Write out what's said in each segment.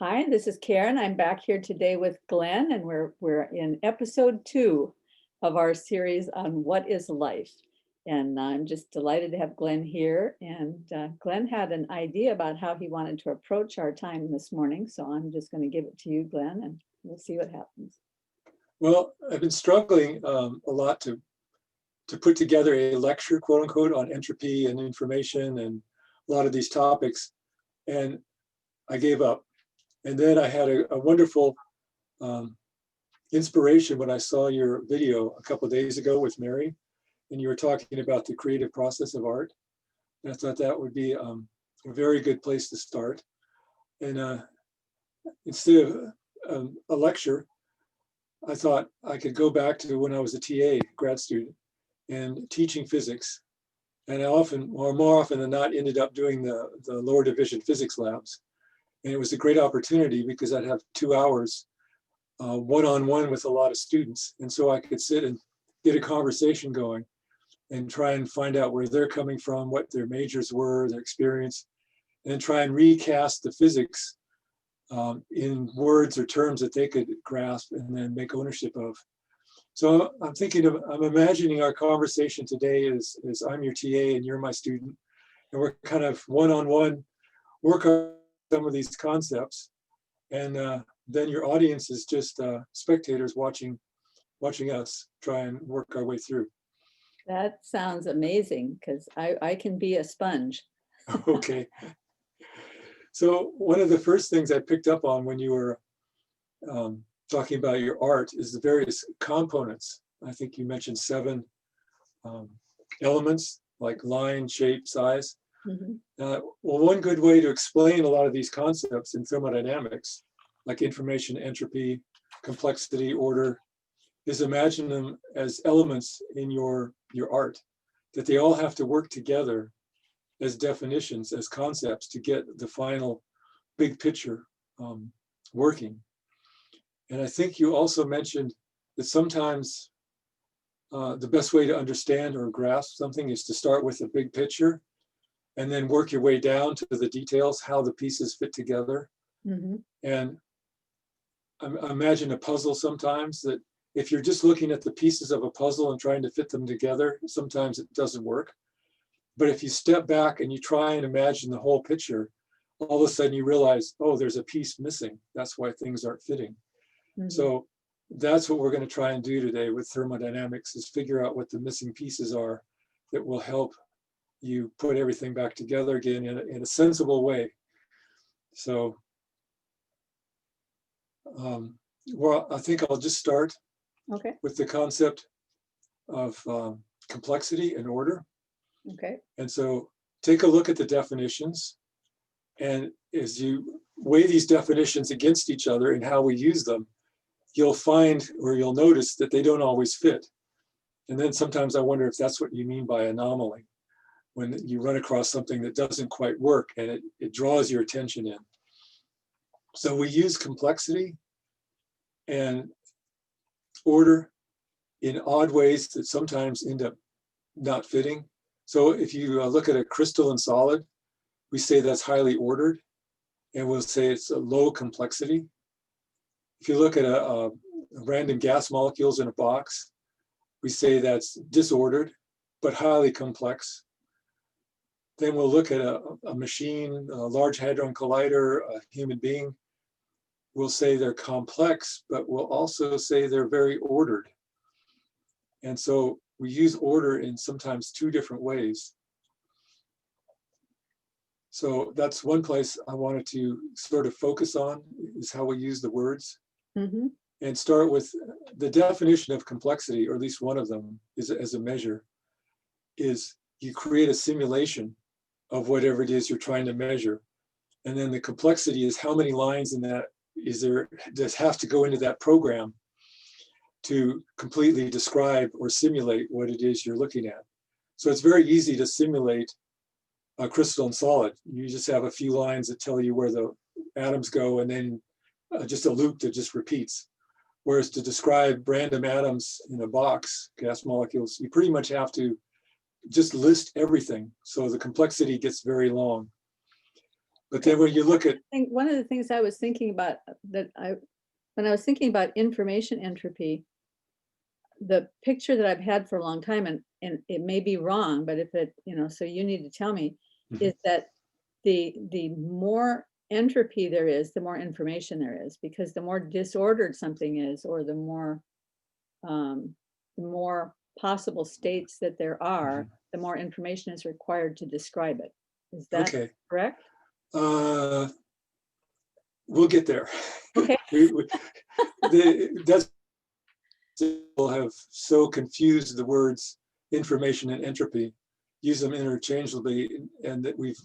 Hi, this is Karen. I'm back here today with Glen, and we're in episode 2 of our series on what is life. And I'm just delighted to have Glen here. And Glen had an idea about how he wanted to approach our time this morning. So I'm just going to give it to you, Glen, and we'll see what happens. Well, I've been struggling a lot to put together a lecture, quote unquote, on entropy and information and a lot of these topics. And I gave up. And then I had a wonderful inspiration when I saw your video a couple of days ago with Mary, and you were talking about the creative process of art. And I thought that would be a very good place to start. And instead of a lecture, I thought I could go back to when I was a TA, grad student, and teaching physics. And I often, or more often than not, ended up doing the lower division physics labs. And it was a great opportunity because I'd have 2 hours one-on-one with a lot of students. And so I could sit and get a conversation going and try and find out where they're coming from, what their majors were, their experience, and try and recast the physics in words or terms that they could grasp and then make ownership of. So I'm imagining our conversation today is I'm your TA and you're my student, and we're kind of one-on-one work on some of these concepts, and then your audience is just spectators watching us try and work our way through. That sounds amazing because I can be a sponge. Okay. So one of the first things I picked up on when you were talking about your art is the various components. I think you mentioned 7 elements like line, shape, size. Mm-hmm. Well, one good way to explain a lot of these concepts in thermodynamics, like information, entropy, complexity, order, is imagine them as elements in your art, that they all have to work together as definitions, as concepts to get the final big picture working. And I think you also mentioned that sometimes the best way to understand or grasp something is to start with a big picture and then work your way down to the details, how the pieces fit together. Mm-hmm. And I imagine a puzzle sometimes that if you're just looking at the pieces of a puzzle and trying to fit them together, sometimes it doesn't work. But if you step back and you try and imagine the whole picture, all of a sudden you realize, oh, there's a piece missing. That's why things aren't fitting. Mm-hmm. So that's what we're going to try and do today with thermodynamics, is figure out what the missing pieces are that will help you put everything back together again in a sensible way. So, well, I think I'll just start with the concept of complexity and order. Okay. And so take a look at the definitions. And as you weigh these definitions against each other and how we use them, you'll find, or you'll notice, that they don't always fit. And then sometimes I wonder if that's what you mean by anomaly, when you run across something that doesn't quite work and it draws your attention in. So we use complexity and order in odd ways that sometimes end up not fitting. So if you look at a crystalline solid, we say that's highly ordered, and we'll say it's a low complexity. If you look at a random gas molecules in a box, we say that's disordered, but highly complex. Then we'll look at a machine, a Large Hadron Collider, a human being. We'll say they're complex, but we'll also say they're very ordered. And so we use order in sometimes 2 different ways. So that's one place I wanted to sort of focus on, is how we use the words. Mm-hmm. And start with the definition of complexity, or at least one of them is as a measure, is you create a simulation of whatever it is you're trying to measure. And then the complexity is how many lines in that does have to go into that program to completely describe or simulate what it is you're looking at. So it's very easy to simulate a crystalline solid. You just have a few lines that tell you where the atoms go, and then just a loop that just repeats. Whereas to describe random atoms in a box, gas molecules, you pretty much have to just list everything. So the complexity gets very long. But then when you look at, I think one of the things I was thinking about when I was thinking about information entropy, the picture that I've had for a long time, and it may be wrong, but if it, so you need to tell me, is that the more entropy there is, the more information there is, because the more disordered something is, or the more possible states that there are, the more information is required to describe it. Is that okay, correct? we'll get there. Okay. That's people have so confused the words information and entropy, use them interchangeably, and that we've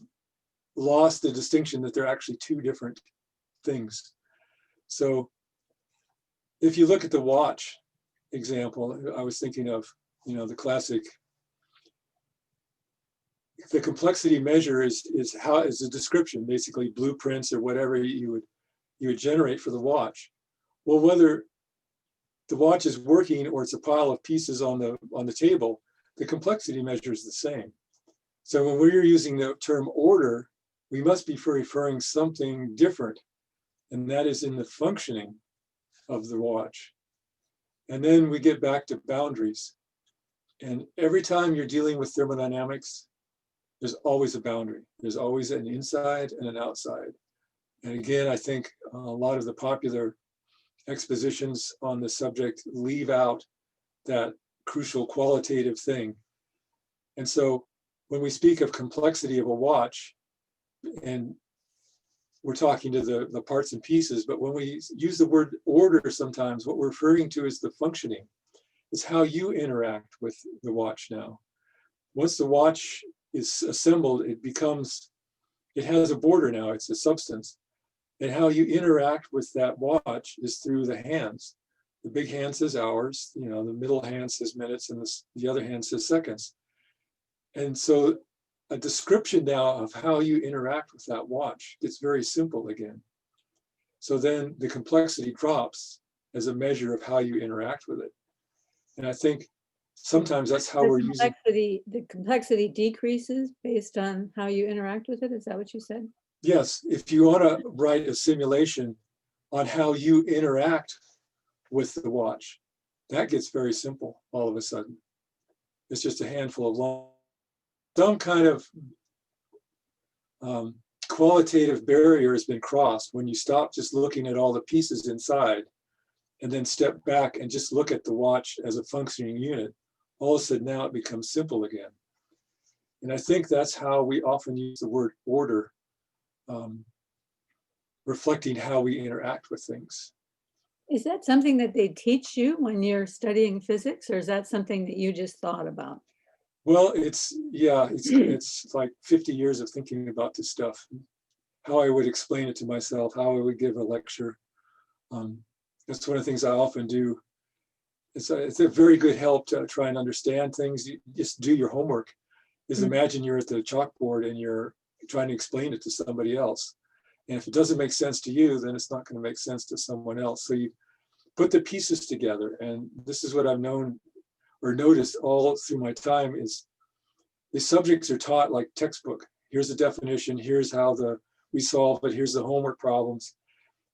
lost the distinction that they're actually two different things. So if you look at the watch example, I was thinking of, the classic, the complexity measure is a description, basically blueprints or whatever you would generate for the watch. Well, whether the watch is working or it's a pile of pieces on the table, the complexity measure is the same. So when we're using the term order, we must be referring something different, and that is in the functioning of the watch. And then we get back to boundaries. And every time you're dealing with thermodynamics, there's always a boundary. There's always an inside and an outside. And again, I think a lot of the popular expositions on the subject leave out that crucial qualitative thing. And so when we speak of complexity of a watch, and we're talking to the parts and pieces, but when we use the word order sometimes, what we're referring to is the functioning. It's how you interact with the watch now. Once the watch is assembled, it has a border now, it's a substance. And how you interact with that watch is through the hands. The big hand says hours, the middle hand says minutes, and the other hand says seconds. And so a description now of how you interact with that watch gets very simple again. So then the complexity drops as a measure of how you interact with it. And I think sometimes that's how we're using. The complexity decreases based on how you interact with it. Is that what you said? Yes, if you want to write a simulation on how you interact with the watch, that gets very simple all of a sudden. It's just a handful of long, some kind of qualitative barrier has been crossed when you stop just looking at all the pieces inside and then step back and just look at the watch as a functioning unit. All of a sudden now it becomes simple again. And I think that's how we often use the word order, reflecting how we interact with things. Is that something that they teach you when you're studying physics, or is that something that you just thought about? Well, it's like 50 years of thinking about this stuff, how I would explain it to myself, how I would give a lecture. That's one of the things I often do. It's a very good help to try and understand things. You just do your homework. Is imagine you're at the chalkboard and you're trying to explain it to somebody else. And if it doesn't make sense to you, then it's not going to make sense to someone else. So you put the pieces together. And this is what I've known or noticed all through my time is the subjects are taught like textbook. Here's the definition. Here's how we solve it. Here's the homework problems.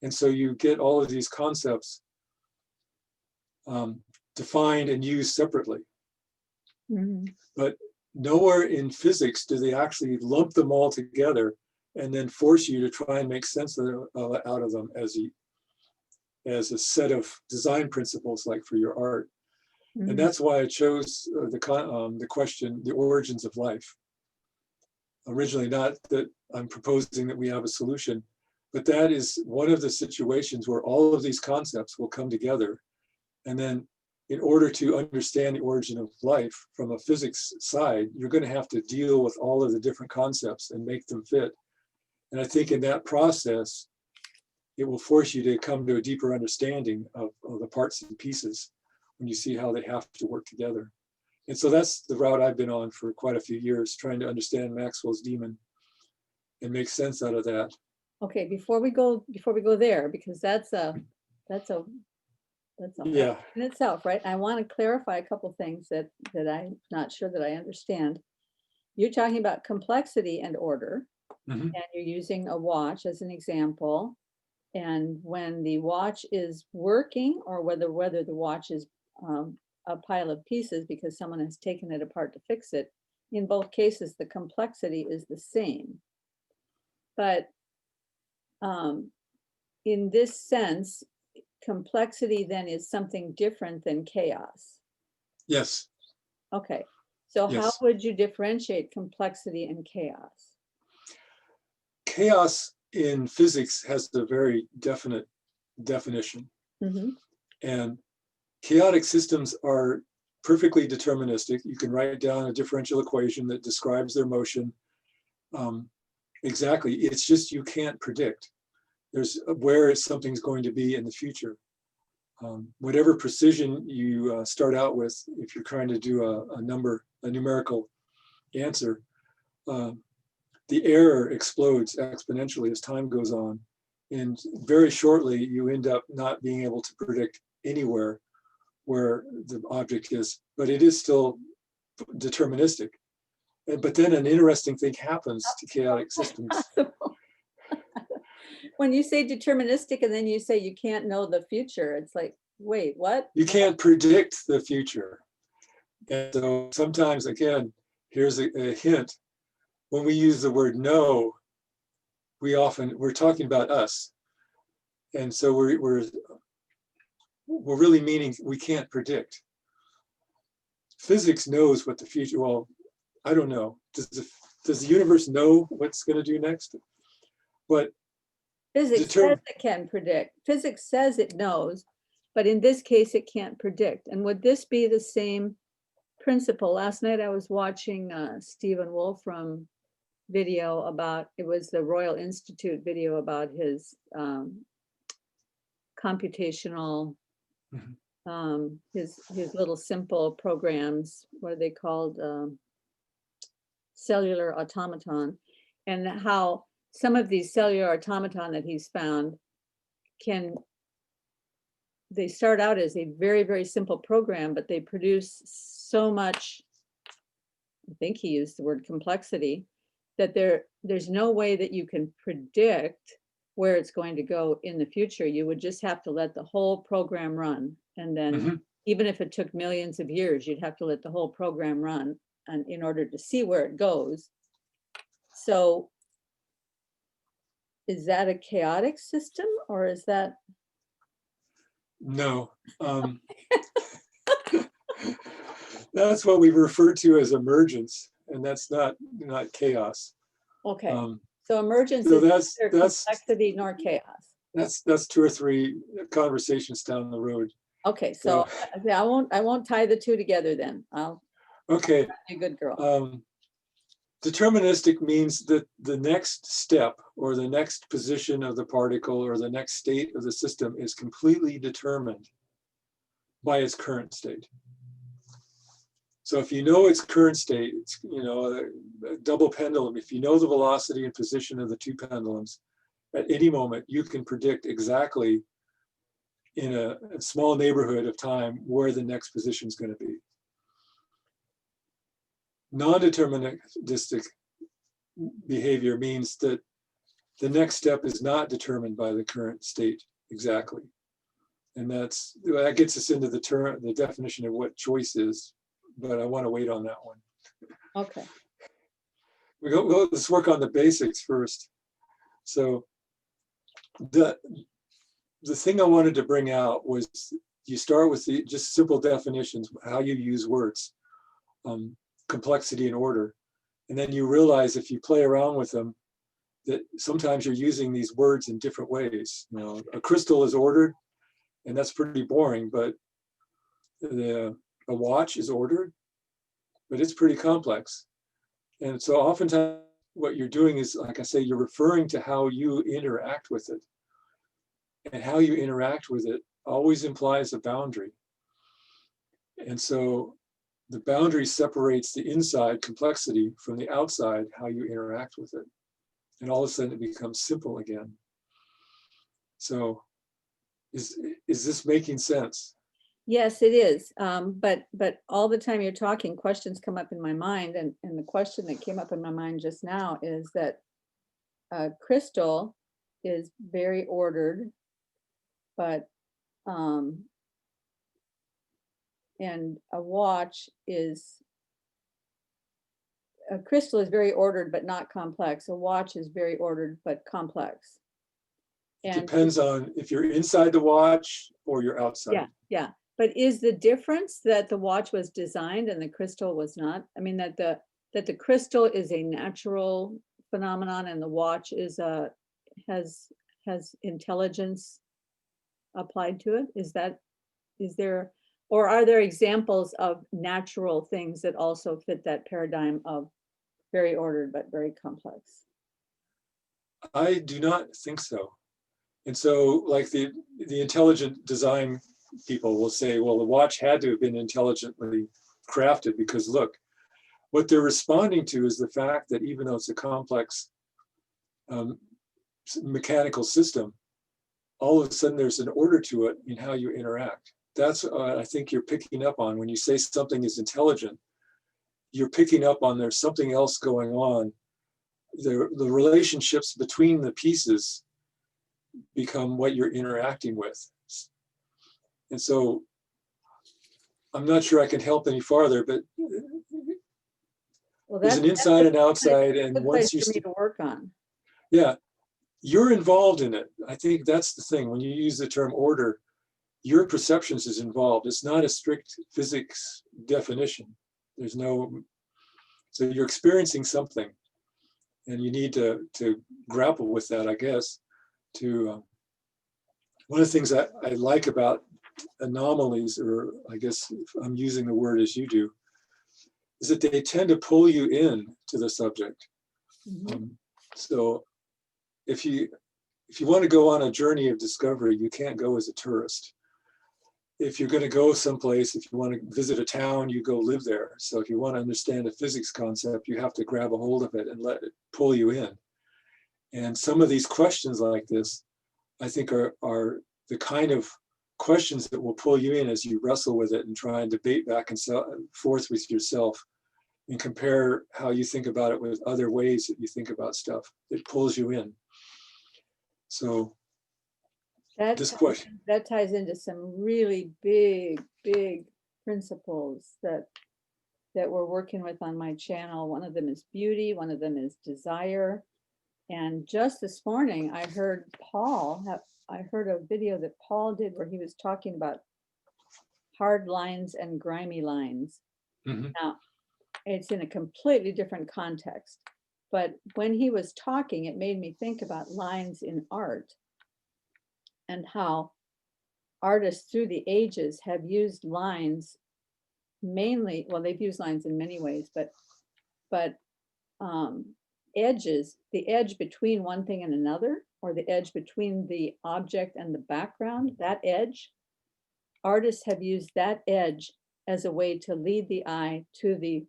And so you get all of these concepts defined and used separately. But nowhere in physics do they actually lump them all together and then force you to try and make sense out of them as a set of design principles, like for your art. And that's why I chose the question, the origins of life. Originally, not that I'm proposing that we have a solution, but that is one of the situations where all of these concepts will come together. And then in order to understand the origin of life from a physics side, you're going to have to deal with all of the different concepts and make them fit. And I think in that process, it will force you to come to a deeper understanding of the parts and pieces when you see how they have to work together. And so that's the route I've been on for quite a few years, trying to understand Maxwell's demon and make sense out of that. Okay, before we go there, because that's a Yeah. in itself, right? I want to clarify a couple things that I'm not sure that I understand. You're talking about complexity and order, Mhm. and you're using a watch as an example. And when the watch is working, or whether the watch is a pile of pieces because someone has taken it apart to fix it, in both cases, the complexity is the same. But in this sense, complexity then is something different than chaos. Yes, Okay, so how yes. would you differentiate complexity and chaos? Chaos in physics has a very definite definition. Mhm. And chaotic systems are perfectly deterministic. You can write down a differential equation that describes their motion. Exactly. It's just you can't predict. There's where something's going to be in the future. Whatever precision you start out with, if you're trying to do a numerical answer, the error explodes exponentially as time goes on. And very shortly, you end up not being able to predict anywhere where the object is, but it is still deterministic. But then an interesting thing happens to chaotic systems. When you say deterministic and then you say you can't know the future, it's like, wait, what? You can't predict the future. And so sometimes, again, here's a hint. When we use the word know, we're talking about us. And so we're really meaning we can't predict. Physics knows what the future, well, I don't know. Does the universe know what's going to do next? But Physics says it can predict. Physics says it knows, but in this case, it can't predict. And would this be the same principle? Last night I was watching Stephen Wolfram video about, it was the Royal Institute video about his computational, his little simple programs, what are they called? Cellular automaton, and how some of these cellular automaton that he's found they start out as a very, very simple program, but they produce so much, I think he used the word complexity, that there's no way that you can predict where it's going to go in the future. You would just have to let the whole program run. And then even if it took millions of years, you'd have to let the whole program run and in order to see where it goes. So is that a chaotic system, or is that? No. That's what we refer to as emergence, and that's not chaos. Okay. So emergence so is neither complexity nor chaos. That's two or three conversations down the road. Okay, so I won't tie the two together then. Okay. Be a good girl. Deterministic means that the next step or the next position of the particle or the next state of the system is completely determined by its current state. So if you know its current state, it's, a double pendulum, if you know the velocity and position of the two pendulums, at any moment, you can predict exactly in a small neighborhood of time where the next position is going to be. Non-deterministic behavior means that the next step is not determined by the current state exactly. And that gets us into the definition of what choice is, but I want to wait on that one. Okay. Let's work on the basics first. So the thing I wanted to bring out was you start with the just simple definitions, how you use words, complexity and order. And then you realize if you play around with them, that sometimes you're using these words in different ways. A crystal is ordered, and that's pretty boring, but a watch is ordered, but it's pretty complex. And so oftentimes what you're doing is, like I say, you're referring to how you interact with it. And how you interact with it always implies a boundary. And so the boundary separates the inside complexity from the outside, how you interact with it. And all of a sudden it becomes simple again. So is this making sense? Yes, it is. But all the time you're talking, questions come up in my mind. And the question that came up in my mind just now is that a crystal is very ordered, but and a crystal is very ordered but not complex. A watch is very ordered but complex. And depends on if you're inside the watch or you're outside. yeah, yeah. But is the difference that the watch was designed and the crystal was not? I mean, that the crystal is a natural phenomenon and the watch is has intelligence applied to it? Is there, or are there examples of natural things that also fit that paradigm of very ordered but very complex? I do not think so. And so like the intelligent design people will say, well, the watch had to have been intelligently crafted because look, what they're responding to is the fact that even though it's a complex mechanical system, all of a sudden there's an order to it in how you interact. That's what I think you're picking up on when you say something is intelligent. You're picking up on there's something else going on. The relationships between the pieces become what you're interacting with. And so I'm not sure I can help any farther, but Well, there's an inside and outside, and good once place you, for me to work on. yeah, you're involved in it. I think that's the thing. When you use the term order, your perceptions is involved. It's not a strict physics definition. There's no, so you're experiencing something, and you need to grapple with that, I guess. One of the things I like about anomalies, or I guess if I'm using the word as you do, is that they tend to pull you in to the subject. Mm-hmm. So if you want to go on a journey of discovery, you can't go as a tourist. If you're going to go someplace, if you want to visit a town, you go live there. So if you want to understand a physics concept, you have to grab a hold of it and let it pull you in. And some of these questions like this, I think are the kind of questions that will pull you in as you wrestle with it and try and debate back and forth with yourself and compare how you think about it with other ways that you think about stuff. It pulls you in. So this question. That ties into some really big principles that we're working with on my channel. One of them is beauty, one of them is desire. And just this morning, I heard a video that Paul did where he was talking about hard lines and grimy lines. Mm-hmm. Now, it's in a completely different context, but when he was talking, it made me think about lines in art and how artists through the ages have used lines mainly, well, they've used lines in many ways, but edges, the edge between one thing and another, or the edge between the object and the background, that edge, artists have used that edge as a way to lead the eye to the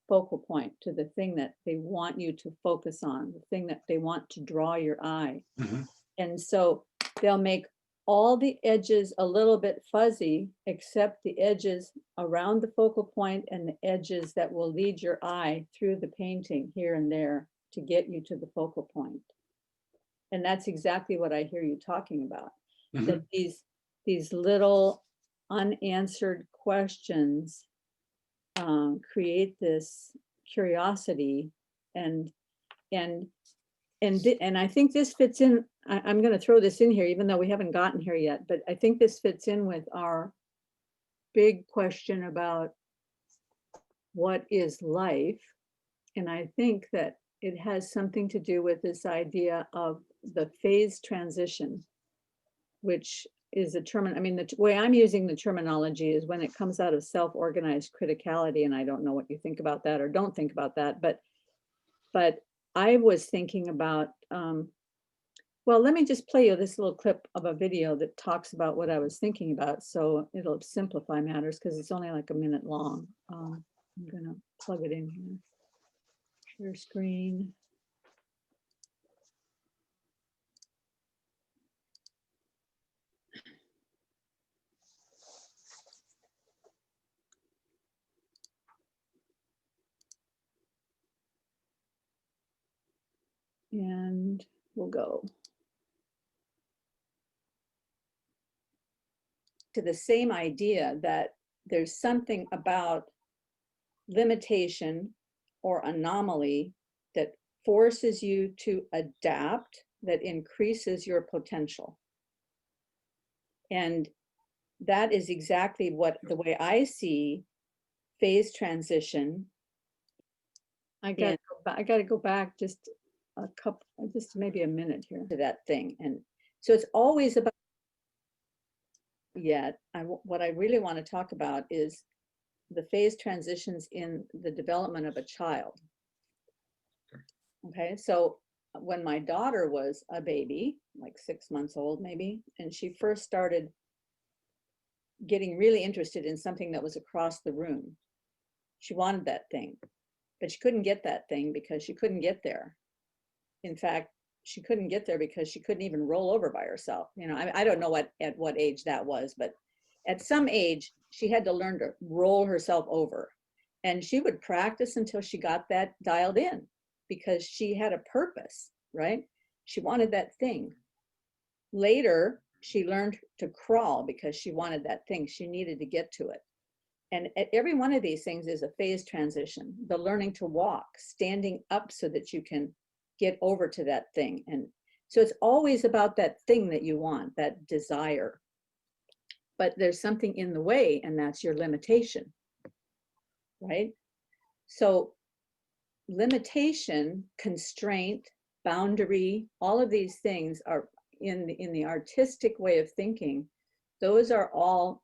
focal point, to the thing that they want you to focus on, the thing that they want to draw your eye. Mm-hmm. And so they'll make all the edges a little bit fuzzy, except the edges around the focal point and the edges that will lead your eye through the painting here and there to get you to the focal point. And that's exactly what I hear you talking about. Mm-hmm. That these little unanswered questions create this curiosity, and I think this fits in. I'm going to throw this in here, even though we haven't gotten here yet, but I think this fits in with our big question about what is life. And I think that it has something to do with this idea of the phase transition, which is a term. I mean, the way I'm using the terminology is when it comes out of self-organized criticality, and I don't know what you think about that or don't think about that, but I was thinking about, well, let me just play you this little clip of a video that talks about what I was thinking about, so it'll simplify matters because it's only like a minute long. I'm gonna plug it in here. Share screen. And we'll go to the same idea that there's something about limitation or anomaly that forces you to adapt, that increases your potential. And that is exactly what the way I see phase transition. I got to go back just a couple, just maybe a minute here to that thing. And so it's always about, what I really want to talk about is the phase transitions in the development of a child. Okay, so when my daughter was a baby, like 6 months old maybe, and she first started getting really interested in something that was across the room, she wanted that thing, but she couldn't get that thing because she couldn't get there. In fact, she couldn't get there because she couldn't even roll over by herself. You know, I don't know at what age that was, but at some age, she had to learn to roll herself over. And she would practice until she got that dialed in because she had a purpose, right? She wanted that thing. Later, she learned to crawl because she wanted that thing. She needed to get to it. And every one of these things is a phase transition. The learning to walk, standing up so that you can get over to that thing. And so it's always about that thing that you want, that desire. But there's something in the way, and that's your limitation, right? So limitation, constraint, boundary, all of these things are in the artistic way of thinking. Those are all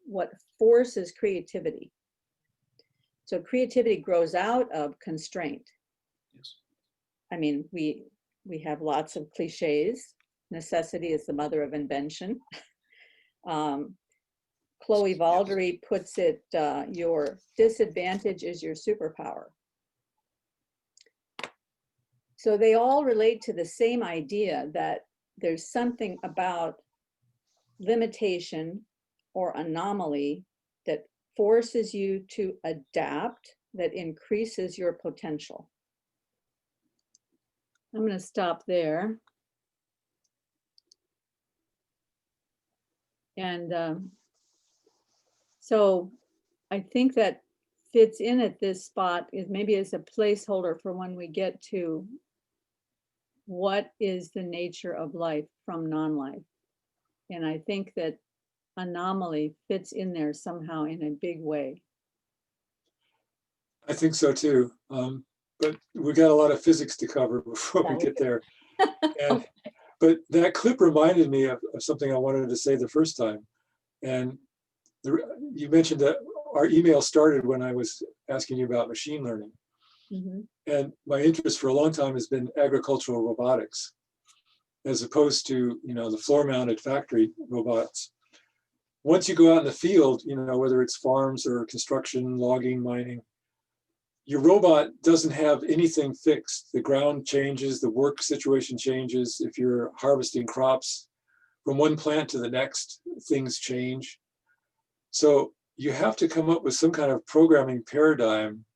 what forces creativity. So creativity grows out of constraint. Yes. I mean, we have lots of cliches. Necessity is the mother of invention. Chloe Valdery puts it, your disadvantage is your superpower. So they all relate to the same idea that there's something about limitation or anomaly that forces you to adapt, that increases your potential. I'm going to stop there. And so I think that fits in at this spot is maybe as a placeholder for when we get to what is the nature of life from non-life. And I think that anomaly fits in there somehow in a big way. I think so too. But we got a lot of physics to cover before we get there. And, but that clip reminded me of something I wanted to say the first time. And you mentioned that our email started when I was asking you about machine learning. Mm-hmm. And my interest for a long time has been agricultural robotics, as opposed to, the floor-mounted factory robots. Once you go out in the field, whether it's farms or construction, logging, mining, your robot doesn't have anything fixed. The ground changes, the work situation changes. If you're harvesting crops from one plant to the next, things change. So you have to come up with some kind of programming paradigm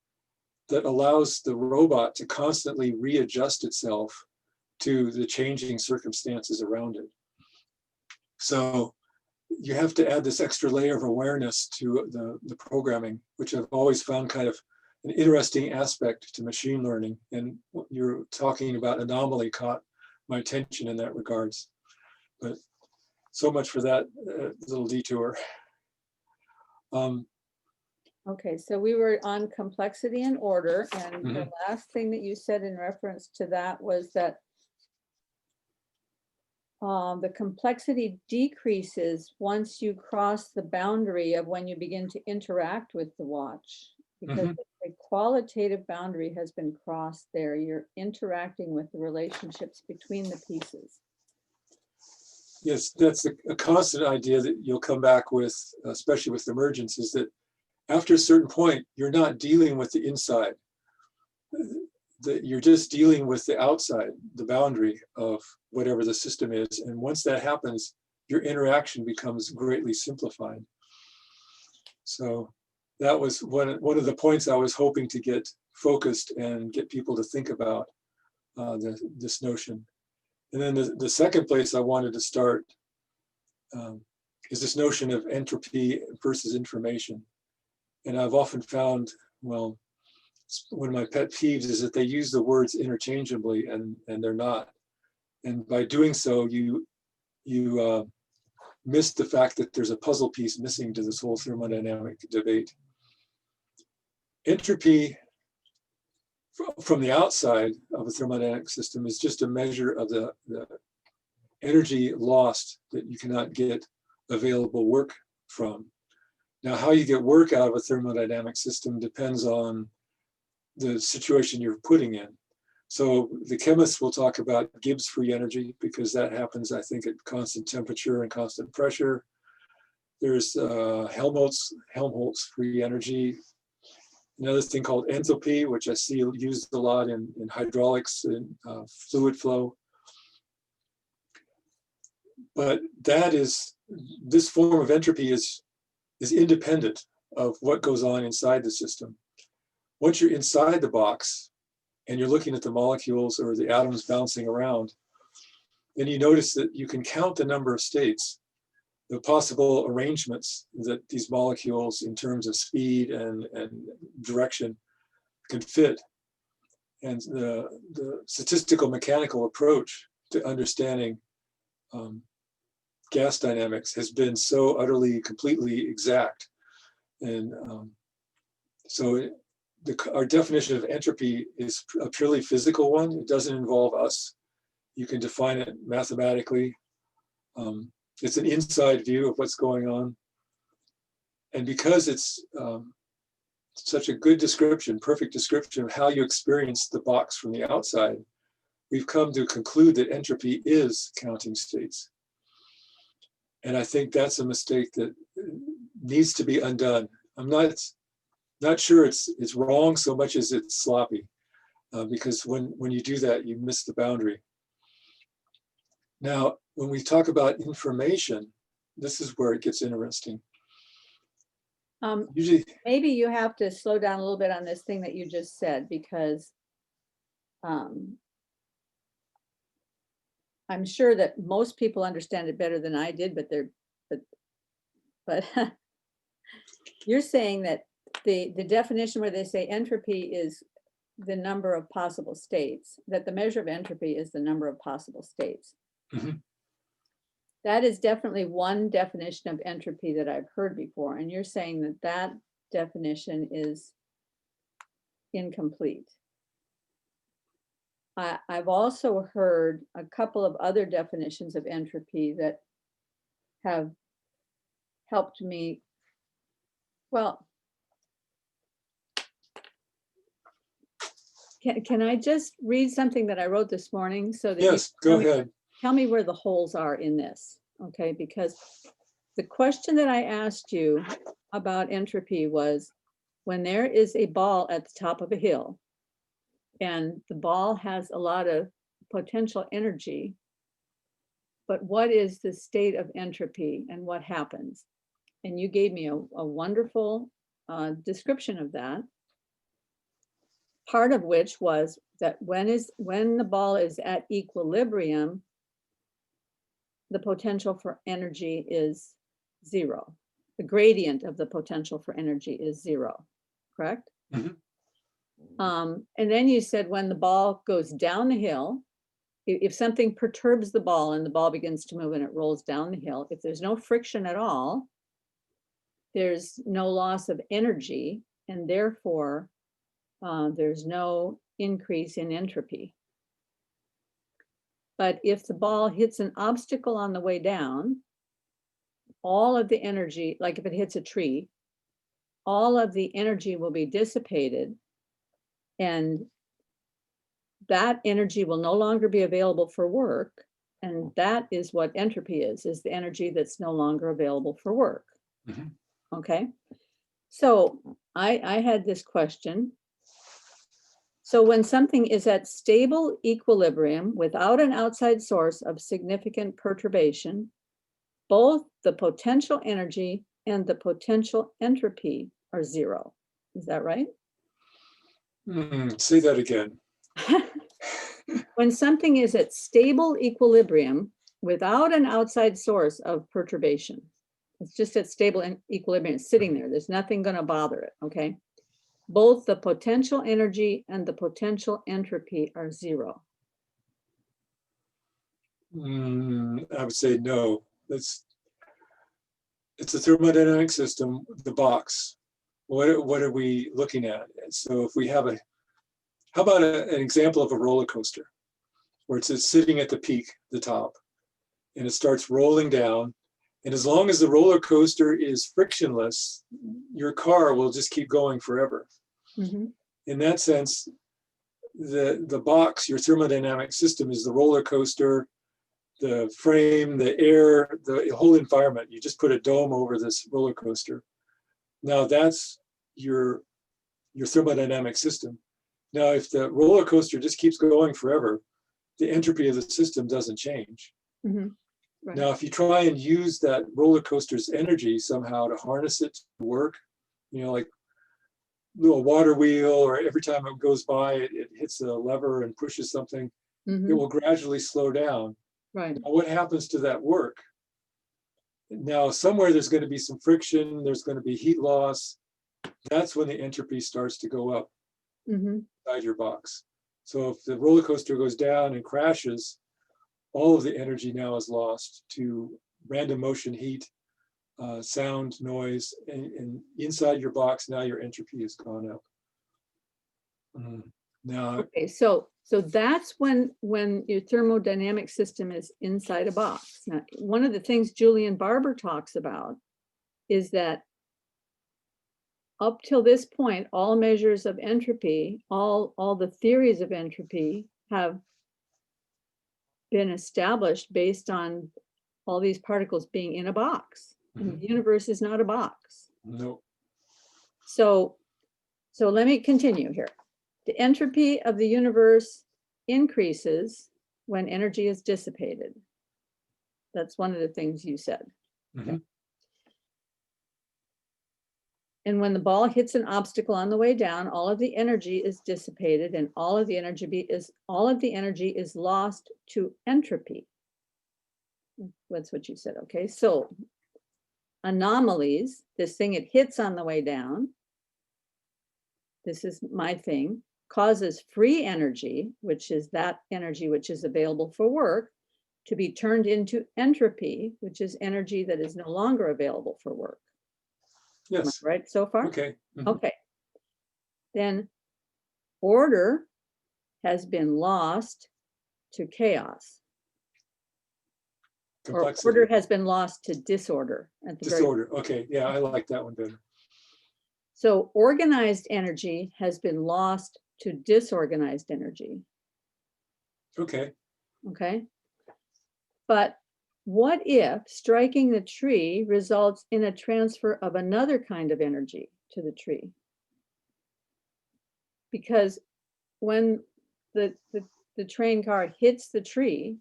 that allows the robot to constantly readjust itself to the changing circumstances around it. So you have to add this extra layer of awareness to the programming, which I've always found kind of an interesting aspect to machine learning. And what you're talking about anomaly caught my attention in that regards. But so much for that little detour. Okay, so we were on complexity and order, and the Mhm. last thing that you said in reference to that was that the complexity decreases once you cross the boundary of when you begin to interact with the watch, because a qualitative boundary has been crossed there. You're interacting with the relationships between the pieces. Yes, that's a constant idea that you'll come back with, especially with emergence, is that after a certain point, you're not dealing with the inside. You're just dealing with the outside, the boundary of whatever the system is. And once that happens, your interaction becomes greatly simplified. So that was one of the points I was hoping to get focused and get people to think about this notion. And then the second place I wanted to start is this notion of entropy versus information. And I've often found, well, one of my pet peeves is that they use the words interchangeably, and they're not. And by doing so, you miss the fact that there's a puzzle piece missing to this whole thermodynamic debate. Entropy from the outside of a thermodynamic system is just a measure of the energy lost that you cannot get available work from. Now, how you get work out of a thermodynamic system depends on the situation you're putting in. So the chemists will talk about Gibbs free energy because that happens, I think, at constant temperature and constant pressure. There's Helmholtz free energy. Another thing called entropy, which I see used a lot in hydraulics and fluid flow. But this form of entropy is independent of what goes on inside the system. Once you're inside the box and you're looking at the molecules or the atoms bouncing around, then you notice that you can count the number of states, the possible arrangements that these molecules in terms of speed and direction can fit. And the statistical mechanical approach to understanding gas dynamics has been so utterly, completely exact. And so our definition of entropy is a purely physical one. It doesn't involve us. You can define it mathematically. It's an inside view of what's going on. And because it's such a good description, perfect description of how you experience the box from the outside, we've come to conclude that entropy is counting states. And I think that's a mistake that needs to be undone. I'm not sure it's wrong so much as it's sloppy, because when you do that, you miss the boundary. Now, when we talk about information, this is where it gets interesting. Usually, maybe you have to slow down a little bit on this thing that you just said, because I'm sure that most people understand it better than I did, but you're saying that the definition where they say entropy is the number of possible states, that the measure of entropy is the number of possible states. Mhm. That is definitely one definition of entropy that I've heard before. And you're saying that that definition is incomplete. I've also heard a couple of other definitions of entropy that have helped me. Well, can I just read something that I wrote this morning so that yes, go ahead. Tell me where the holes are in this, okay? Because the question that I asked you about entropy was, when there is a ball at the top of a hill and the ball has a lot of potential energy, but what is the state of entropy and what happens? And you gave me a wonderful description of that. Part of which was that when the ball is at equilibrium, the potential for energy is zero. The gradient of the potential for energy is zero, correct? Mm-hmm. And then you said when the ball goes down the hill, if something perturbs the ball and the ball begins to move and it rolls down the hill, if there's no friction at all, there's no loss of energy, and therefore there's no increase in entropy. But if the ball hits an obstacle on the way down, all of the energy, like if it hits a tree, all of the energy will be dissipated, and that energy will no longer be available for work. And that is what entropy is the energy that's no longer available for work. Mm-hmm. Okay. So I had this question. So when something is at stable equilibrium without an outside source of significant perturbation, both the potential energy and the potential entropy are zero. Is that right? Say that again. when something is at stable equilibrium without an outside source of perturbation. It's just at stable equilibrium, it's sitting there. There's nothing going to bother it, okay? Both the potential energy and the potential entropy are zero. I would say no. It's a thermodynamic system, the box. What are we looking at? So if we have how about an example of a roller coaster where it's sitting at the peak, the top, and it starts rolling down. And as long as the roller coaster is frictionless, your car will just keep going forever. Mm-hmm. In that sense, the box, your thermodynamic system, is the roller coaster, the frame, the air, the whole environment. You just put a dome over this roller coaster. Now that's your thermodynamic system. Now, if the roller coaster just keeps going forever, the entropy of the system doesn't change. Mm-hmm. Right. Now, if you try and use that roller coaster's energy somehow to harness it to work, like a little water wheel, or every time it goes by, it hits a lever and pushes something, Mm-hmm. it will gradually slow down. Right. Now, what happens to that work? Now, somewhere there's going to be some friction, there's going to be heat loss. That's when the entropy starts to go up inside your box. So if the roller coaster goes down and crashes, all of the energy now is lost to random motion, heat, sound, noise, and inside your box, now your entropy has gone up. Now, okay, so that's when your thermodynamic system is inside a box. Now, one of the things Julian Barber talks about is that up till this point, all measures of entropy, all the theories of entropy have been established based on all these particles being in a box. And the universe is not a box. no. So let me continue here. The entropy of the universe increases when energy is dissipated. That's one of the things you said. Mm-hmm. And when the ball hits an obstacle on the way down, all of the energy is dissipated, and all of the energy is lost to entropy. That's what you said. Okay, so anomalies, this thing it hits on the way down, this is my thing, causes free energy, which is that energy which is available for work, to be turned into entropy, which is energy that is no longer available for work. Yes. Right so far? Okay. Mm-hmm. Okay. Then order has been lost to chaos. Complexity. Or order has been lost to disorder. At the disorder. Okay. Yeah, I like that one better. So organized energy has been lost to disorganized energy. Okay. Okay. But what if striking the tree results in a transfer of another kind of energy to the tree? Because when the train car hits the tree,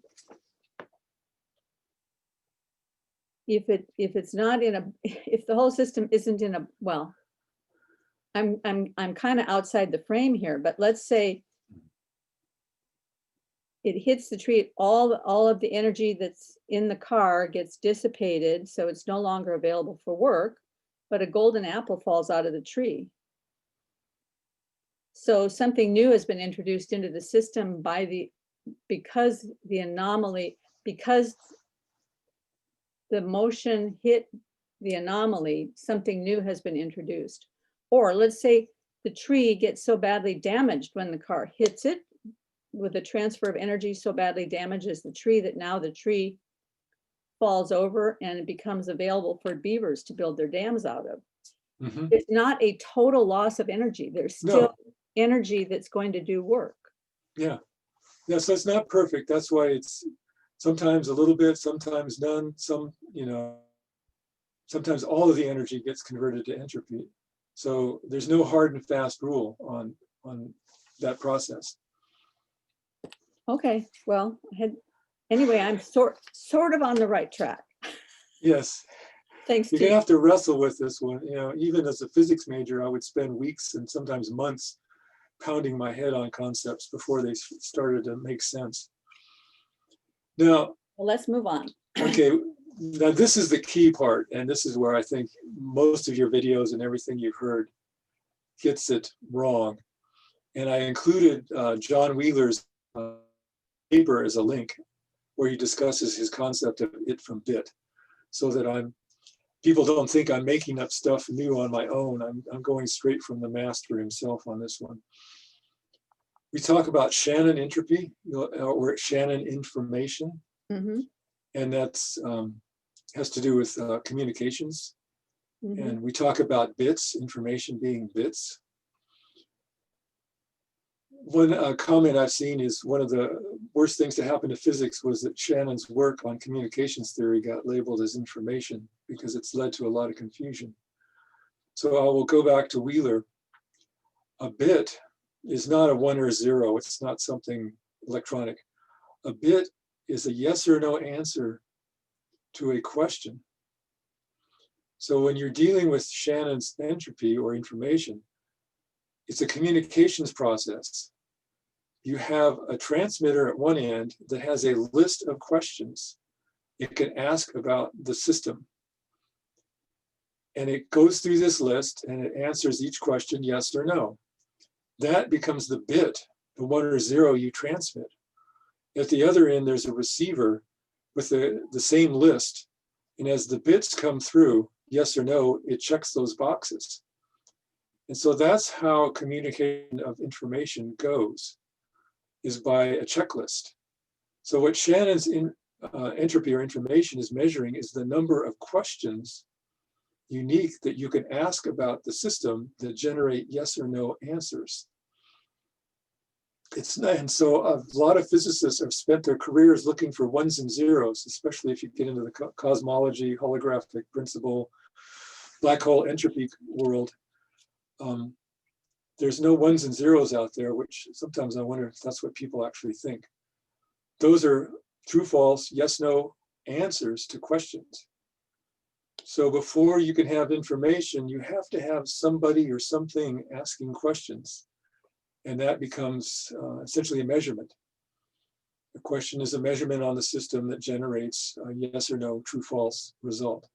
if it's not in a, if the whole system isn't in a, well, I'm kind of outside the frame here, but let's say it hits the tree, all of the energy that's in the car gets dissipated, so it's no longer available for work, but a golden apple falls out of the tree. So something new has been introduced into the system because the anomaly, because the motion hit the anomaly, something new has been introduced. Or let's say the tree gets so badly damaged when the car hits it, with a transfer of energy so badly damages the tree that now the tree falls over and it becomes available for beavers to build their dams out of. Mm-hmm. It's not a total loss of energy. There's still energy that's going to do work. Yeah. Yeah. So it's not perfect. That's why it's sometimes a little bit, sometimes none, sometimes all of the energy gets converted to entropy. So there's no hard and fast rule on that process. Okay, well, anyway, I'm sort of on the right track. Yes. Thanks You're to gonna have to wrestle with this one. Even as a physics major, I would spend weeks and sometimes months pounding my head on concepts before they started to make sense. Now, Well, let's move on. okay, now this is the key part, and this is where I think most of your videos and everything you've heard gets it wrong. And I included John Wheeler's paper as a link where he discusses his concept of it from bit, so that people don't think I'm making up stuff new on my own. I'm going straight from the master himself on this one. We talk about Shannon entropy, or Shannon information, and that's has to do with communications. And we talk about bits, information being bits. One comment I've seen is one of the worst things to happen to physics was that Shannon's work on communications theory got labeled as information because it's led to a lot of confusion. So I will go back to Wheeler. A bit is not a 1 or a 0. It's not something electronic. A bit is a yes or no answer to a question. So when you're dealing with Shannon's entropy or information, it's a communications process. You have a transmitter at one end that has a list of questions it can ask about the system. And it goes through this list and it answers each question yes or no. That becomes the bit, the 1 or 0 you transmit. At the other end, there's a receiver with the same list. And as the bits come through, yes or no, it checks those boxes. And so that's how communication of information goes, is by a checklist. So what Shannon's entropy or information is measuring is the number of questions unique that you can ask about the system that generate yes or no answers. And so a lot of physicists have spent their careers looking for 1s and 0s, especially if you get into the cosmology, holographic principle, black hole entropy world. There's no 1s and 0s out there, which sometimes I wonder if that's what people actually think. Those are true, false, yes, no answers to questions. So before you can have information, you have to have somebody or something asking questions. And that becomes essentially a measurement. The question is a measurement on the system that generates a yes or no, true, false result.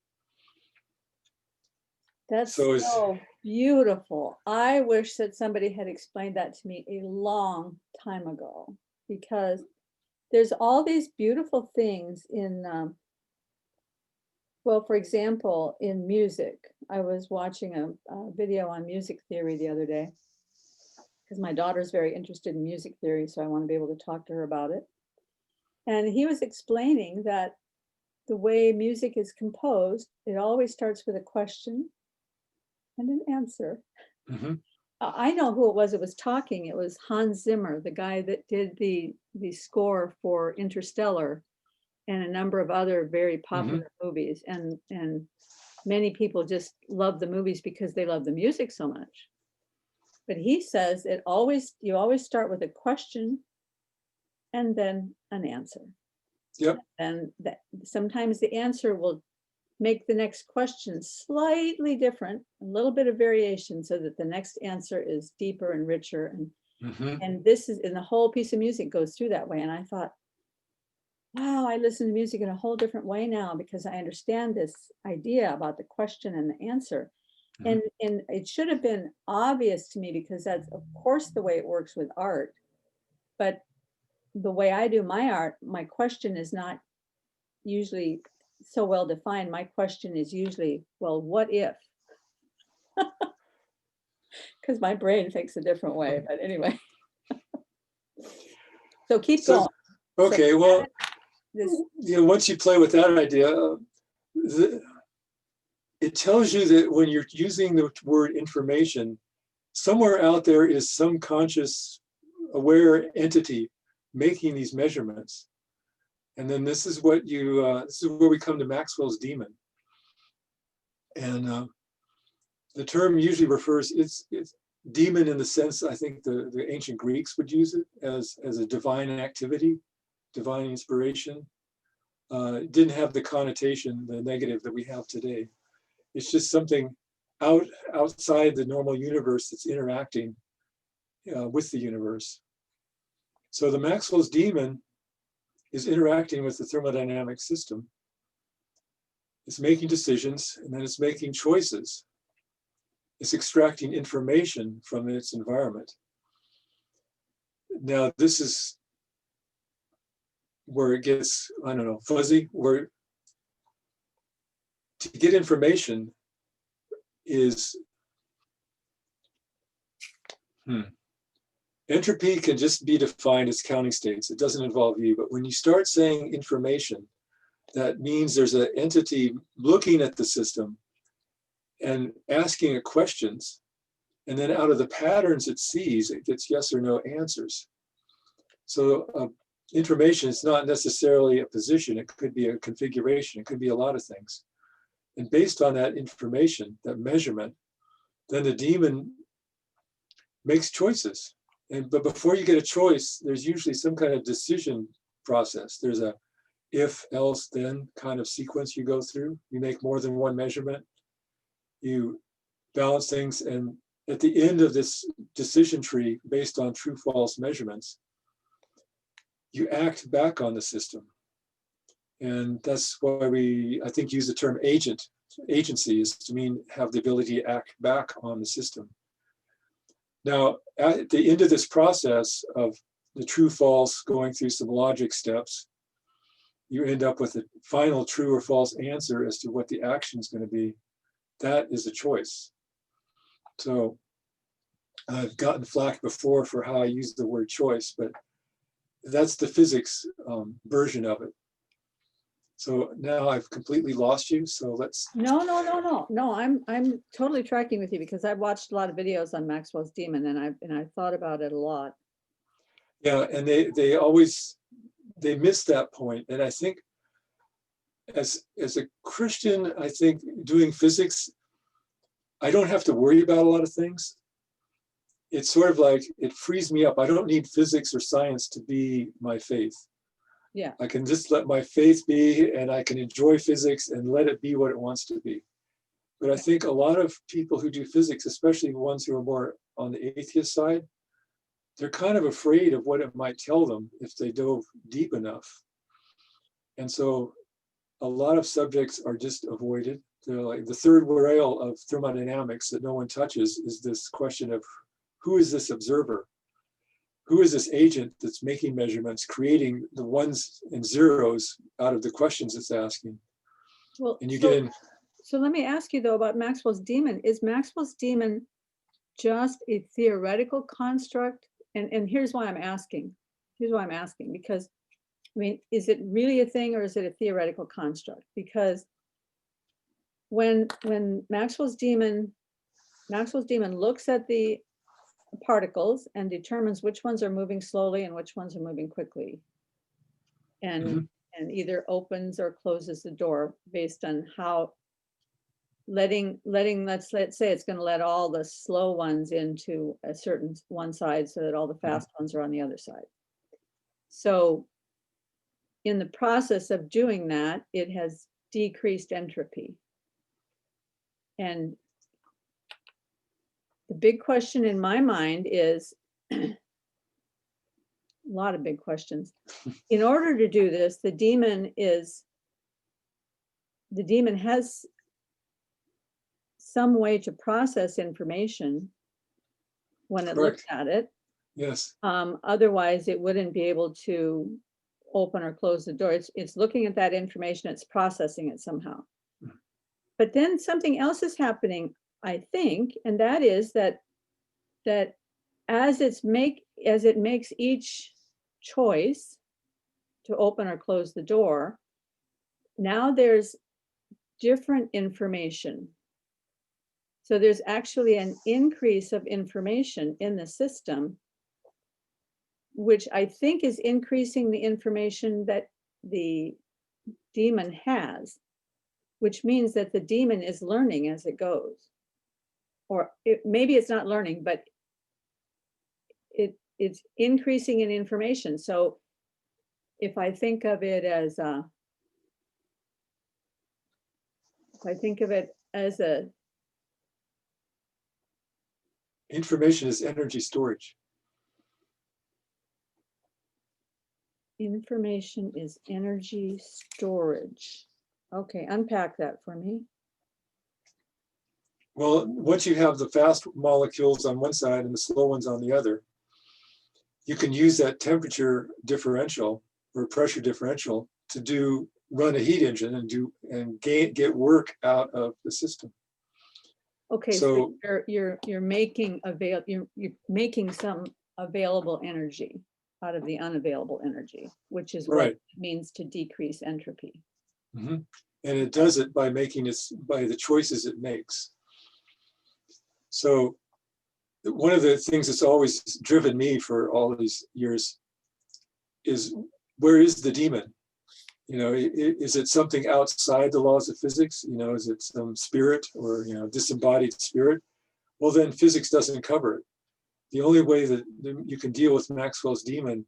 That's so beautiful. I wish that somebody had explained that to me a long time ago, because there's all these beautiful things in, well, for example, in music. I was watching a video on music theory the other day, because my daughter's very interested in music theory, so I want to be able to talk to her about it. And he was explaining that the way music is composed, it always starts with a question and an answer. I know who it was talking. It was Hans Zimmer, the guy that did the score for Interstellar and a number of other very popular movies. And many people just love the movies because they love the music so much. But he says you always start with a question and then an answer. Yep. And sometimes the answer will make the next question slightly different, a little bit of variation, so that the next answer is deeper and richer. And this is, and the whole piece of music goes through that way. And I thought, wow, I listen to music in a whole different way now, because I understand this idea about the question and the answer. And it should have been obvious to me, because that's of course the way it works with art. But the way I do my art, my question is not usually so well defined. My question is usually, well, what if? Because my brain thinks a different way, but anyway. So keep going. Okay, so, well, once you play with that idea, it tells you that when you're using the word information, somewhere out there is some conscious, aware entity making these measurements. And then this is what this is where we come to Maxwell's demon. And the term usually refers, it's demon in the sense, I think the ancient Greeks would use it as a divine activity, divine inspiration. It didn't have the connotation, the negative that we have today. It's just something outside the normal universe that's interacting with the universe. So the Maxwell's demon is interacting with the thermodynamic system. It's making decisions, and then it's making choices. It's extracting information from its environment. Now, this is where it gets, I don't know, fuzzy, where to get information is, entropy can just be defined as counting states. It doesn't involve you, but when you start saying information, that means there's an entity looking at the system and asking it questions. And then out of the patterns it sees, it gets yes or no answers. So information is not necessarily a position. It could be a configuration. It could be a lot of things. And based on that information, that measurement, then the demon makes choices. But before you get a choice, there's usually some kind of decision process. There's a if, else, then kind of sequence you go through. You make more than one measurement. You balance things. And at the end of this decision tree, based on true, false measurements, you act back on the system. And that's why we, I think, use the term agent. Agency is to mean have the ability to act back on the system. Now, at the end of this process of the true, false, going through some logic steps, you end up with a final true or false answer as to what the action is going to be. That is a choice. So I've gotten flack before for how I use the word choice, but that's the physics version of it. So now I've completely lost you. So let's. No. I'm totally tracking with you because I've watched a lot of videos on Maxwell's demon, and I've thought about it a lot. Yeah, and they miss that point. And I think as a Christian, I think doing physics, I don't have to worry about a lot of things. It's sort of like it frees me up. I don't need physics or science to be my faith. Yeah. I can just let my faith be, and I can enjoy physics and let it be what it wants to be. But I think a lot of people who do physics, especially the ones who are more on the atheist side, they're kind of afraid of what it might tell them if they dove deep enough. And so a lot of subjects are just avoided. They're like the third rail of thermodynamics that no one touches is this question of who is this observer? Who is this agent that's making measurements, creating the ones and zeros out of the questions it's asking? Well, and you get in. So let me ask you though about Maxwell's demon. Is Maxwell's demon just a theoretical construct? And here's why I'm asking. Here's why I'm asking, because I mean, is it really a thing or is it a theoretical construct? Because when Maxwell's demon looks at the particles and determines which ones are moving slowly and which ones are moving quickly, and either opens or closes the door based on how letting let's say it's going to let all the slow ones into a certain one side so that all the fast ones are on the other side. So in the process of doing that, it has decreased entropy. And the big question in my mind is a lot of big questions. In order to do this, the demon has some way to process information when it looks at it. Yes. Otherwise, it wouldn't be able to open or close the door. It's looking at that information, it's processing it somehow. But then something else is happening, I think, and that is that as it makes each choice to open or close the door, now there's different information. So there's actually an increase of information in the system, which I think is increasing the information that the demon has, which means that the demon is learning as it goes. Or maybe it's not learning, but it's increasing in information. So if I think of it as information is energy storage. Information is energy storage. Okay, unpack that for me. Well, once you have the fast molecules on one side and the slow ones on the other, you can use that temperature differential or pressure differential to run a heat engine and get work out of the system. Okay, so you're making you're making some available energy out of the unavailable energy, which is what it means to decrease entropy. Mm-hmm. And it does it by by the choices it makes. So one of the things that's always driven me for all these years is, where is the demon? You know, is it something outside the laws of physics? You know, is it some spirit or, you know, disembodied spirit? Well, then physics doesn't cover it. The only way that you can deal with Maxwell's demon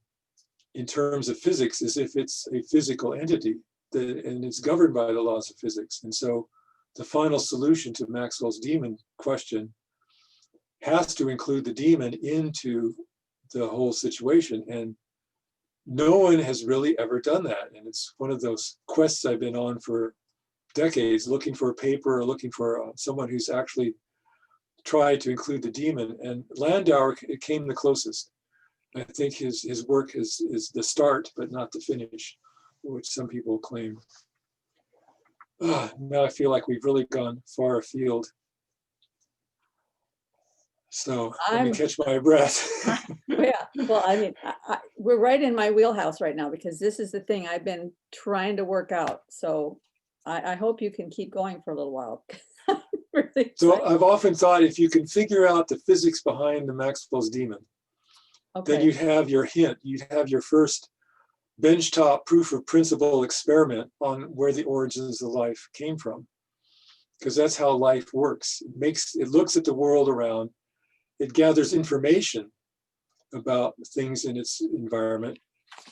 in terms of physics is if it's a physical entity and it's governed by the laws of physics. And so the final solution to Maxwell's demon question has to include the demon into the whole situation. And no one has really ever done that. And it's one of those quests I've been on for decades, looking for a paper or looking for someone who's actually tried to include the demon. And Landauer came the closest. I think his work is the start, but not the finish, which some people claim. Now I feel like we've really gone far afield. So let me catch my breath. Yeah, well, I mean, we're right in my wheelhouse right now, because this is the thing I've been trying to work out. So I hope you can keep going for a little while. Really so I've often thought, if you can figure out the physics behind the Maxwell's demon, then you'd have your hint, you'd have your first benchtop proof of principle experiment on where the origins of life came from. Because that's how life works. It looks at the world around, it gathers information about things in its environment,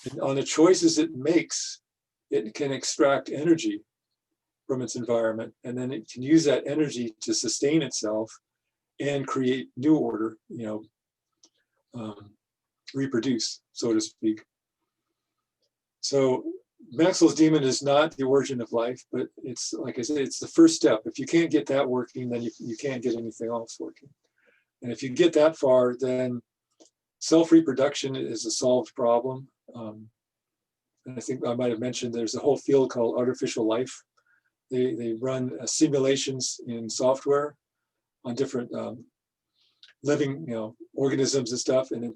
and on the choices it makes, it can extract energy from its environment, and then it can use that energy to sustain itself and create new order, you know, reproduce, so to speak. So Maxwell's demon is not the origin of life, but it's, like I said, it's the first step. If you can't get that working, then you can't get anything else working. And if you get that far, then self-reproduction is a solved problem. And I think I might have mentioned there's a whole field called artificial life. They run simulations in software on different living, you know, organisms and stuff. And